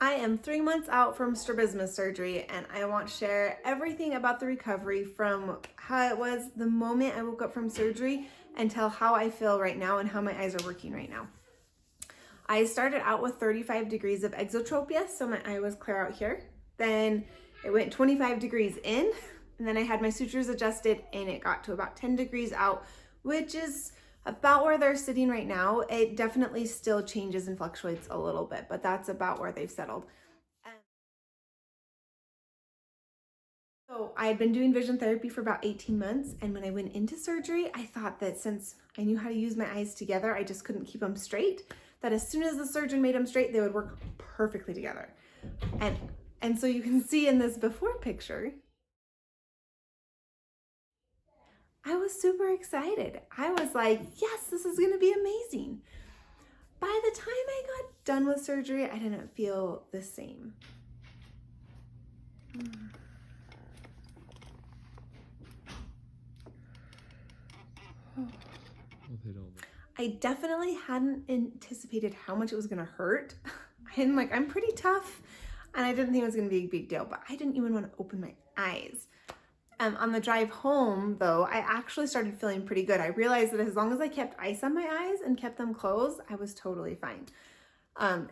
I am 3 months out from strabismus surgery, and I want to share everything about the recovery from how it was the moment I woke up from surgery until how I feel right now and how my eyes are working right now. I started out with 35 degrees of exotropia, so my eye was clear out here. Then it went 25 degrees in, and then I had my sutures adjusted and it got to about 10 degrees out, which is about where they're sitting right now. It definitely still changes and fluctuates a little bit, but that's about where they've settled. So I had been doing vision therapy for about 18 months, and when I went into surgery, I thought that since I knew how to use my eyes together, I just couldn't keep them straight, that as soon as the surgeon made them straight, they would work perfectly together. And so you can see in this before picture, I was super excited. I was like, yes, this is gonna be amazing. By the time I got done with surgery, I didn't feel the same. I definitely hadn't anticipated how much it was gonna hurt. I'm pretty tough, and I didn't think it was gonna be a big deal, but I didn't even want to open my eyes. On the drive home, though, I actually started feeling pretty good. I realized that as long as I kept ice on my eyes and kept them closed, I was totally fine.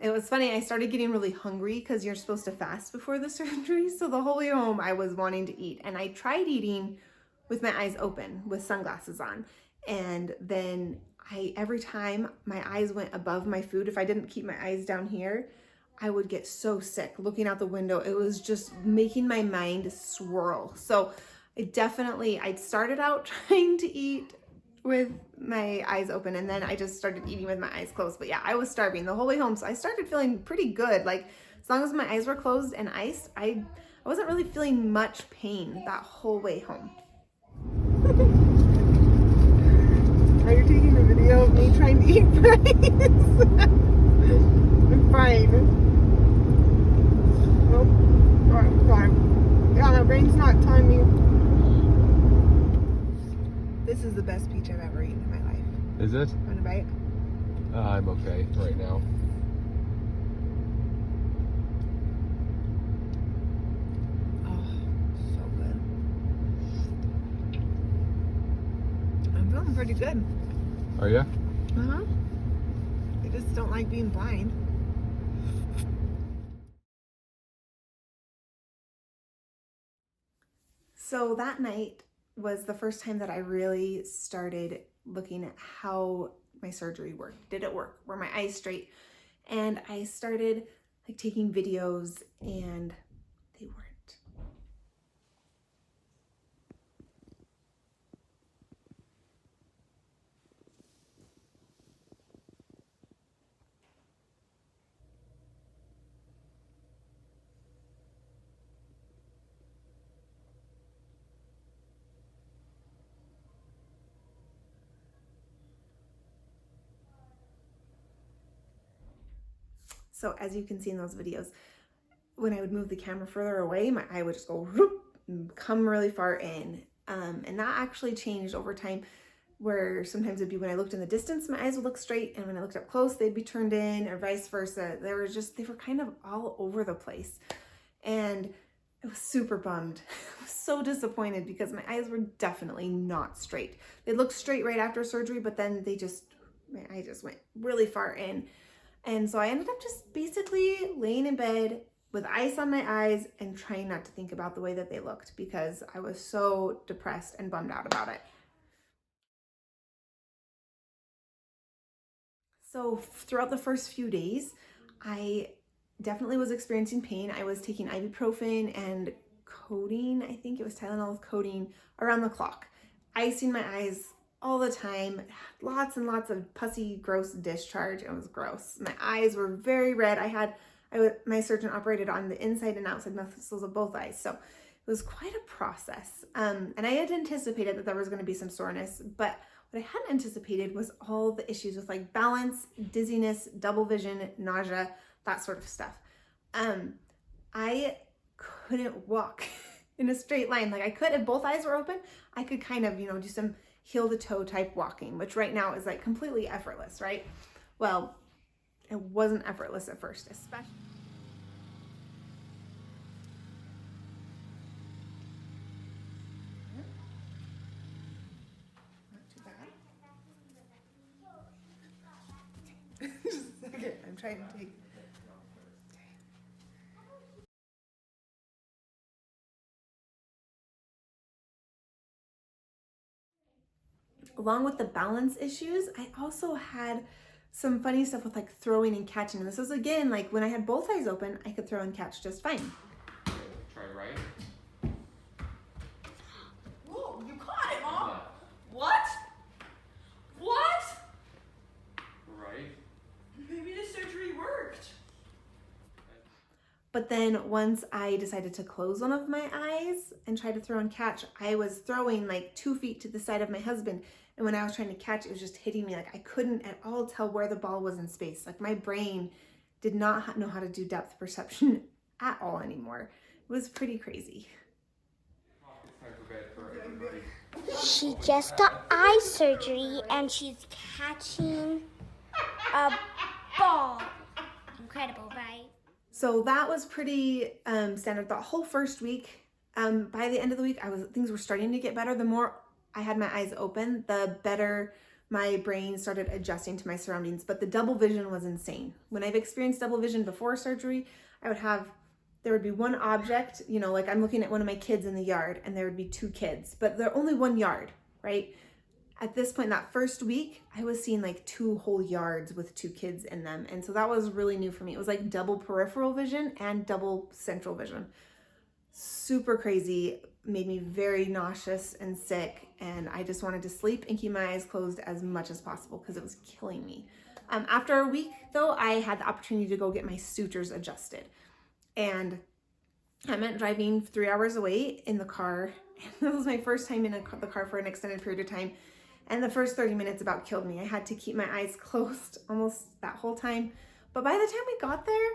It was funny, I started getting really hungry because you're supposed to fast before the surgery, so the whole way home I was wanting to eat, and I tried eating with my eyes open with sunglasses on, and then every time my eyes went above my food, if I didn't keep my eyes down here, I would get so sick looking out the window. It was just making my mind swirl. So I started out trying to eat with my eyes open, and then I just started eating with my eyes closed. But yeah, I was starving the whole way home, so I started feeling pretty good. Like, as long as my eyes were closed and iced, I wasn't really feeling much pain that whole way home. Are you taking a video of me trying to eat fries? I'm fine. Nope. Alright, fine. Yeah, my brain's not telling me. This is the best peach I've ever eaten in my life. Is it? Want a bite? I'm okay right now. Oh, so good. I'm feeling pretty good. Are you? Uh-huh. I just don't like being blind. So that night was the first time that I really started looking at how my surgery worked. Did it work? Were my eyes straight? And I started taking videos, and they weren't. So as you can see in those videos, when I would move the camera further away, my eye would just go whoop, and come really far in. And that actually changed over time, where sometimes it'd be when I looked in the distance, my eyes would look straight, and when I looked up close, they'd be turned in, or vice versa. They were kind of all over the place. And I was super bummed. I was so disappointed because my eyes were definitely not straight. They looked straight right after surgery, but then my eye just went really far in. And so I ended up just basically laying in bed with ice on my eyes and trying not to think about the way that they looked because I was so depressed and bummed out about it. So throughout the first few days, I definitely was experiencing pain. I was taking ibuprofen and codeine, I think it was Tylenol with codeine, around the clock. Icing my eyes all the time, lots and lots of pussy, gross discharge. It was gross. My eyes were very red. My surgeon operated on the inside and outside muscles of both eyes, so it was quite a process. And I had anticipated that there was going to be some soreness, but what I hadn't anticipated was all the issues with balance, dizziness, double vision, nausea, that sort of stuff. I couldn't walk in a straight line. I could, if both eyes were open, I could kind of, do some heel to toe type walking, which right now is completely effortless, right? Well, it wasn't effortless at first, especially. trying to take. Along with the balance issues, I also had some funny stuff with like throwing and catching. And this was again, like when I had both eyes open, I could throw and catch just fine. Try right. Whoa, you caught it, Mom! What? What? Right. Maybe the surgery worked. But then once I decided to close one of my eyes and try to throw and catch, I was throwing like 2 feet to the side of my husband. And when I was trying to catch, it was just hitting me. Like I couldn't at all tell where the ball was in space. Like my brain did not know how to do depth perception at all anymore. It was pretty crazy. It's time for bed for everybody. She just got eye surgery and she's catching a ball. Incredible, right? So that was pretty standard. The whole first week, by the end of the week, things were starting to get better. The more I had my eyes open, the better my brain started adjusting to my surroundings. But the double vision was insane. When I've experienced double vision before surgery, there would be one object, you know, like I'm looking at one of my kids in the yard and there would be 2 kids, but they're only 1 yard, right? At this point, that first week, I was seeing like 2 whole yards with 2 kids in them. And so that was really new for me. It was like double peripheral vision and double central vision. Super crazy, made me very nauseous and sick. And I just wanted to sleep and keep my eyes closed as much as possible because it was killing me. After a week though, I had the opportunity to go get my sutures adjusted. And I meant driving 3 hours away in the car. That was my first time in the car for an extended period of time. And the first 30 minutes about killed me. I had to keep my eyes closed almost that whole time. But by the time we got there,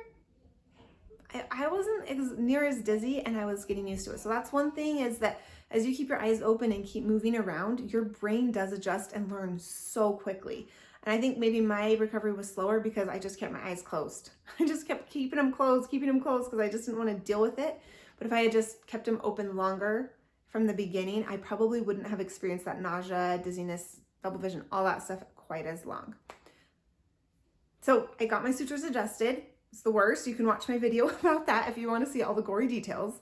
I wasn't near as dizzy and I was getting used to it. So that's one thing, is that as you keep your eyes open and keep moving around, your brain does adjust and learn so quickly. And I think maybe my recovery was slower because I just kept my eyes closed. I just kept keeping them closed because I just didn't want to deal with it. But if I had just kept them open longer from the beginning, I probably wouldn't have experienced that nausea, dizziness, double vision, all that stuff quite as long. So I got my sutures adjusted. It's the worst. You can watch my video about that if you want to see all the gory details.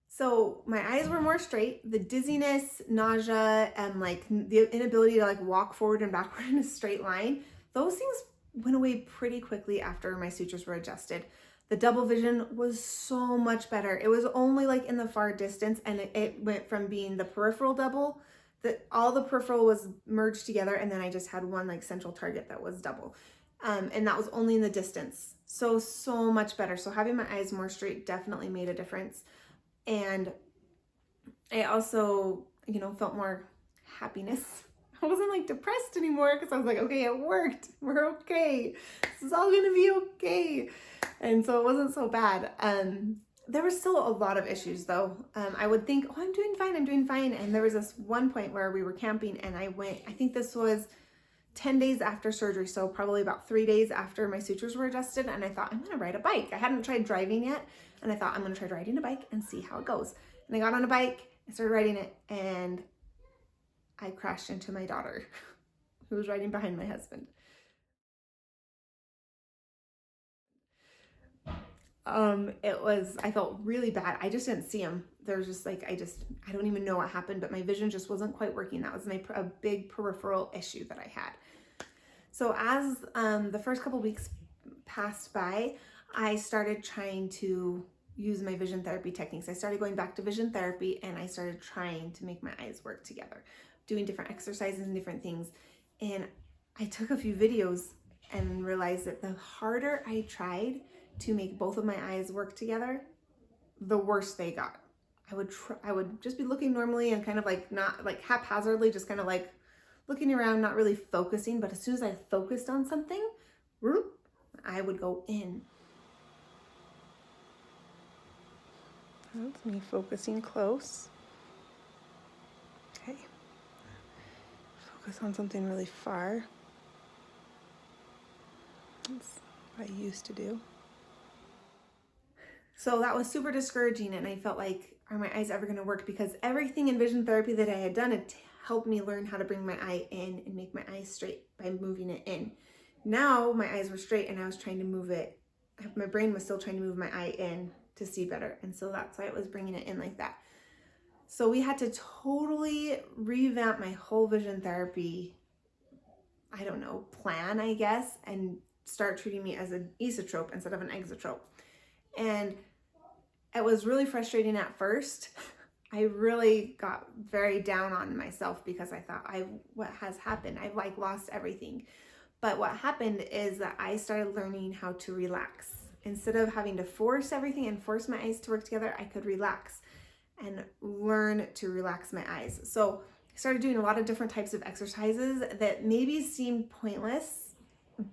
So my eyes were more straight. The dizziness, nausea, and like the inability to like walk forward and backward in a straight line, those things went away pretty quickly after my sutures were adjusted. The double vision was so much better. It was only like in the far distance, and it went from being the peripheral double, that all the peripheral was merged together, and then I just had one like central target that was double. And that was only in the distance. So much better. So having my eyes more straight definitely made a difference. And I also, you know, felt more happiness. I wasn't like depressed anymore because I was like, okay, it worked. We're okay. This is all gonna be okay. And so it wasn't so bad. There was still a lot of issues though. I would think, oh, I'm doing fine. And there was this one point where we were camping and I think this was 10 days after surgery. So probably about 3 days after my sutures were adjusted. And I thought, I'm gonna ride a bike. I hadn't tried driving yet. And I thought, I'm gonna try riding a bike and see how it goes. And I got on a bike, I started riding it, and I crashed into my daughter who was riding behind my husband. I felt really bad. I just didn't see him. There was just like, I don't even know what happened, but my vision just wasn't quite working. That was a big peripheral issue that I had. So as the first couple weeks passed by, I started trying to use my vision therapy techniques. I started going back to vision therapy and I started trying to make my eyes work together, doing different exercises and different things. And I took a few videos and realized that the harder I tried to make both of my eyes work together, the worse they got. I would just be looking normally and kind of like not like haphazardly, just kind of like looking around, not really focusing. But as soon as I focused on something, whoop, I would go in. That's me focusing close. Okay. Focus on something really far. That's what I used to do. So that was super discouraging, and I felt like, are my eyes ever going to work? Because everything in vision therapy that I had done helped me learn how to bring my eye in and make my eye straight by moving it in. Now my eyes were straight and I was trying to move it. My brain was still trying to move my eye in to see better. And so that's why it was bringing it in like that. So we had to totally revamp my whole vision therapy, I don't know, plan, I guess, and start treating me as an esotrope instead of an exotrope. And it was really frustrating at first. I really got very down on myself because I thought, what has happened? I've like lost everything. But what happened is that I started learning how to relax. Instead of having to force everything and force my eyes to work together, I could relax and learn to relax my eyes. So I started doing a lot of different types of exercises that maybe seemed pointless,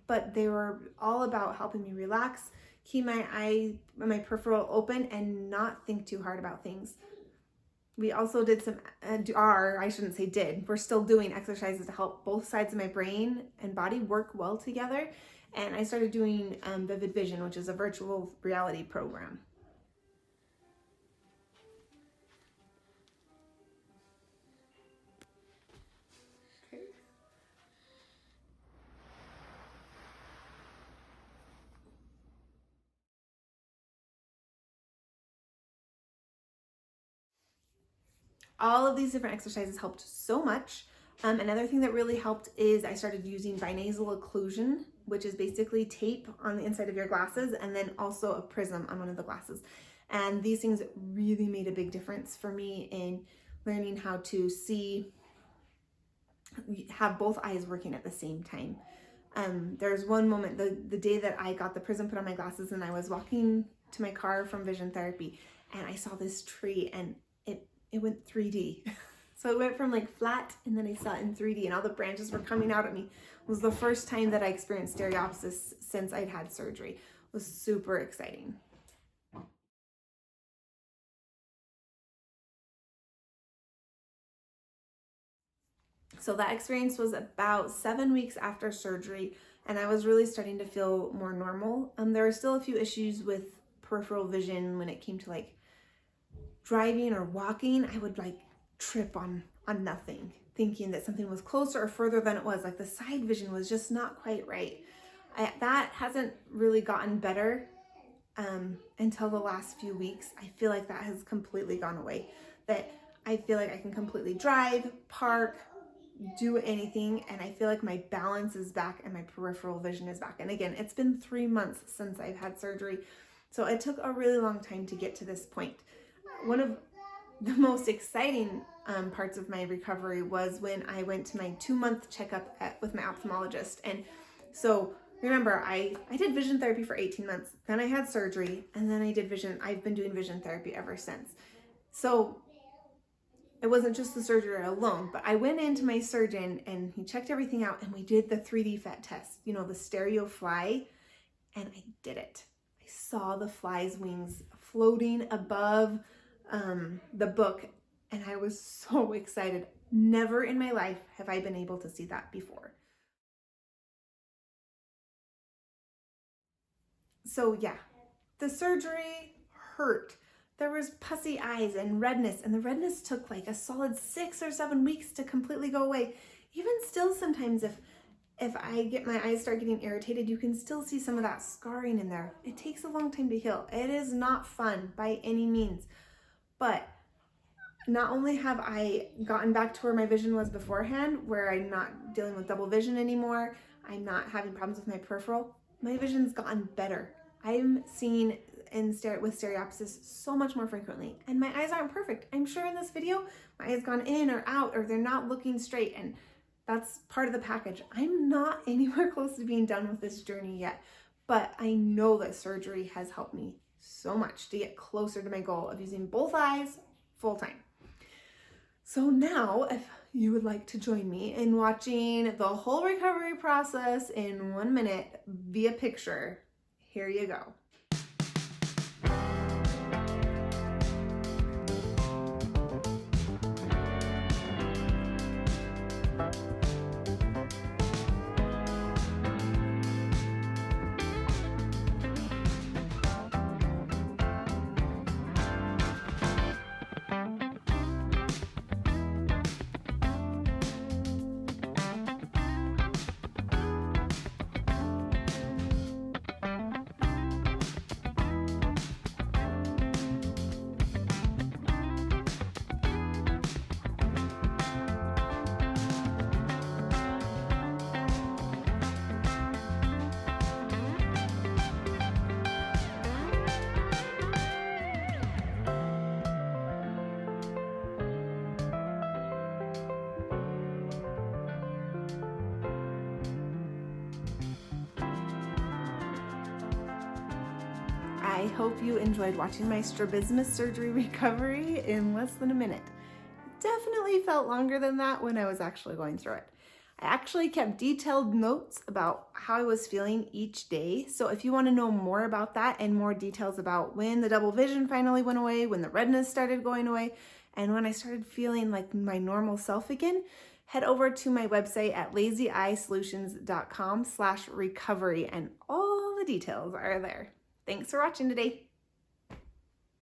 but they were all about helping me relax, keep my peripheral open, and not think too hard about things. We also did we're still doing exercises to help both sides of my brain and body work well together. And I started doing Vivid Vision, which is a virtual reality program. All of these different exercises helped so much. Another thing that really helped is I started using binasal occlusion, which is basically tape on the inside of your glasses and then also a prism on one of the glasses. And these things really made a big difference for me in learning how to have both eyes working at the same time. There's one moment, the day that I got the prism put on my glasses and I was walking to my car from vision therapy and I saw this tree and it went 3D. So it went from like flat and then I saw it in 3D and all the branches were coming out at me. It was the first time that I experienced stereopsis since I'd had surgery. It was super exciting. So that experience was about 7 weeks after surgery and I was really starting to feel more normal. There were still a few issues with peripheral vision when it came to like driving or walking. I would like trip on nothing, thinking that something was closer or further than it was. Like the side vision was just not quite right. That hasn't really gotten better until the last few weeks. I feel like that has completely gone away. That I feel like I can completely drive, park, do anything, and I feel like my balance is back and my peripheral vision is back. And again, it's been 3 months since I've had surgery, so it took a really long time to get to this point. One of the most exciting parts of my recovery was when I went to my 2-month checkup with my ophthalmologist. And so remember, I did vision therapy for 18 months, then I had surgery, and then I've been doing vision therapy ever since. So it wasn't just the surgery alone, but I went into my surgeon and he checked everything out and we did the 3D FET test, the stereo fly, and I did it. I saw the fly's wings floating above the book and I was so excited. Never in my life have I been able to see that before. So yeah, the surgery hurt. There was pussy eyes and redness, and the redness took like a solid 6 or 7 weeks to completely go away. Even still, sometimes if my eyes start getting irritated, you can still see some of that scarring in there. It takes a long time to heal. It is not fun by any means, but not only have I gotten back to where my vision was beforehand, where I'm not dealing with double vision anymore, I'm not having problems with my peripheral, my vision's gotten better. I'm seeing with stereopsis so much more frequently, and my eyes aren't perfect. I'm sure in this video, my eyes gone in or out, or they're not looking straight, and that's part of the package. I'm not anywhere close to being done with this journey yet, but I know that surgery has helped me so much to get closer to my goal of using both eyes full time. So now, if you would like to join me in watching the whole recovery process in 1 minute via picture, here you go. I hope you enjoyed watching my strabismus surgery recovery in less than a minute. It definitely felt longer than that when I was actually going through it. I actually kept detailed notes about how I was feeling each day. So if you want to know more about that and more details about when the double vision finally went away, when the redness started going away, and when I started feeling like my normal self again, head over to my website at lazyeyesolutions.com/recovery and all the details are there. Thanks for watching today.